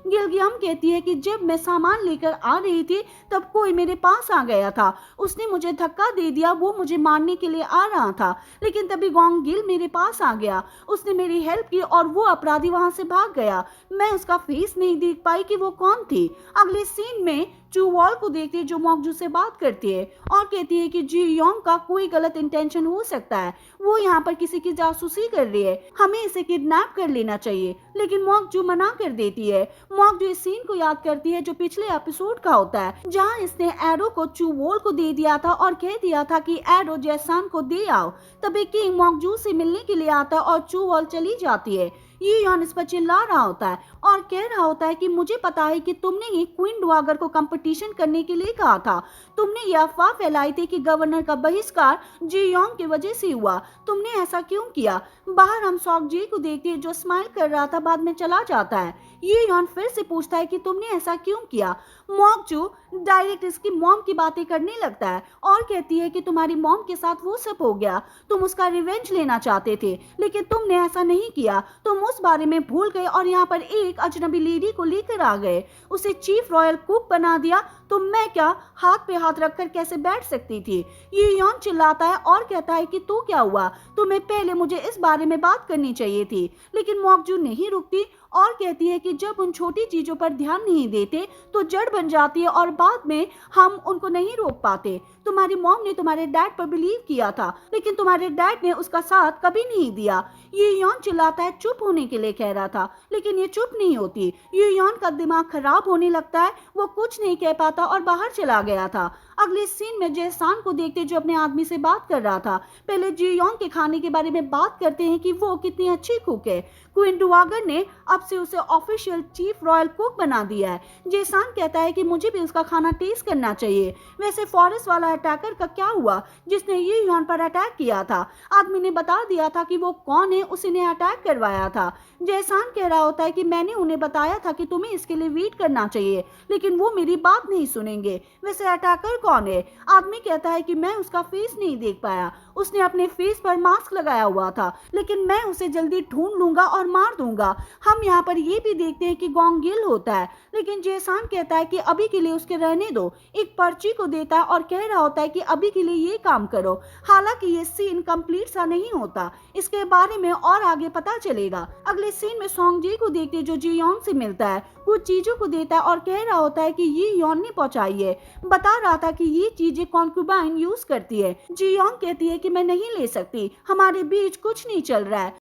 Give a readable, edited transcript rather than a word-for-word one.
गिलगियम कहती है कि जब मैं सामान लेकर आ रही थी तब कोई मेरे पास आ गया था। उसने मुझे धक्का दे दिया, वो मुझे मारने के लिए आ रहा था, लेकिन तभी गोंग गिल मेरे पास आ गया। उसने मेरी हेल्प की और वो अपराधी वहां से भाग गया। मैं उसका फेस नहीं देख पाई कि वो कौन थी। अगले सीन में चू वॉल को देखती जो मॉकजू से बात करती है और कहती है कि जी योंग का कोई गलत इंटेंशन हो सकता है, वो यहाँ पर किसी की जासूसी कर रही है, हमें इसे किडनैप कर लेना चाहिए। लेकिन मॉकजू मना कर देती है। मॉकजू इस सीन को याद करती है जो पिछले एपिसोड का होता है, जहाँ इसने एरो को चू वॉल को दे दिया था और कह दिया था कि एरो जैसान को दे आओ। तभी किंग मॉकजू से मिलने के लिए आता है और चू वॉल चली जाती है। ये यॉन इस पर चिल्ला रहा होता है और कह रहा होता है कि मुझे पता है कि तुमने ये क्वीन डुआगर को कंपटीशन करने के लिए कहा था। तुमने ये अफवाह फैलाई थी कि गवर्नर का बहिष्कार जी योंग की वजह से हुआ। तुमने ऐसा क्यों किया? बाहर हम सॉक जी को देखते हैं जो स्माइल कर रहा था, बाद में चला जाता है। ये यॉन फिर से पूछता है कि तुमने ऐसा क्यों किया? मॉकजू डायरेक्ट इसकी मॉम की बातें करने लगता है और कहती है कि तुम्हारी मॉम के साथ वो सब हो गया, तुम उसका रिवेंज लेना चाहते थे, लेकिन तुमने ऐसा नहीं किया। तुम उस बारे में भूल गए और यहाँ पर एक अजनबी लेडी को लेकर आ गए, उसे चीफ रॉयल कुक बना दिया। तो मैं क्या हाथ पे हाथ रखकर कैसे बैठ सकती थी? ये यॉन चिल्लाता है और कहता है कि तू क्या हुआ, तुम्हें पहले मुझे इस बारे में बात करनी चाहिए थी। लेकिन मॉकजू नहीं रुकती और कहती है कि जब उन छोटी चीजों पर ध्यान नहीं देते तो जड़ बन जाती है और बाद में हम उनको नहीं रोक पाते। तुम्हारी मॉम ने तुम्हारे डैड पर बिलीव किया था, लेकिन तुम्हारे डैड ने उसका साथ कभी नहीं दिया। ये यॉन चिल्लाता है चुप होने के लिए कह रहा था, लेकिन ये चुप नहीं होती। ये यॉन का दिमाग खराब होने लगता है, वो कुछ नहीं कह पाता और बाहर चला गया था। अगले सीन में जयसान को देखते जो अपने आदमी से बात कर रहा था। पहले जी योंग के खाने के बारे में बात करते हैं कि वो कितनी अच्छी कुक है। क्वीन डुआगर ने अब से उसे ऑफिशियल चीफ रॉयल कुक बना दिया है। जयसान कहता है कि मुझे भी उसका खाना टेस्ट करना चाहिए। वैसे फॉरेस्ट वाला अटैकर का क्या हुआ जिसने ये यॉन पर अटैक किया था? आदमी ने बता दिया था कि वो कौन है, उसी ने अटैक करवाया था। जयसान कह रहा होता है कि मैंने उन्हें बताया था कि तुम्हें इसके लिए वेट करना चाहिए, लेकिन वो मेरी बात नहीं सुनेंगे। वैसे अटैकर कौन है? आदमी कहता है कि मैं उसका फेस नहीं देख पाया, उसने अपने फेस पर मास्क लगाया हुआ था, लेकिन मैं उसे जल्दी ढूंढ लूंगा और मार दूंगा। हम यहाँ पर ये भी देखते हैं कि गोंग गिल होता है, लेकिन जयसान कहता है कि अभी के लिए उसके रहने दो। एक पर्ची को देता है और कह रहा होता है कि अभी के लिए ये काम करो। हालांकि ये सीन कंप्लीट सा नहीं होता, इसके बारे में और आगे पता चलेगा। अगले सीन में सोंग जी को देखते जो जी योंग से मिलता है, कुछ चीजों को देता है और कह रहा होता है कि ये यॉन ने पहुंचाई है। बता रहा था कि ये चीजें कॉन्क्यूबाइन यूज करती है। जी योंग कहती है कि मैं नहीं ले सकती, हमारे बीच कुछ नहीं चल रहा है।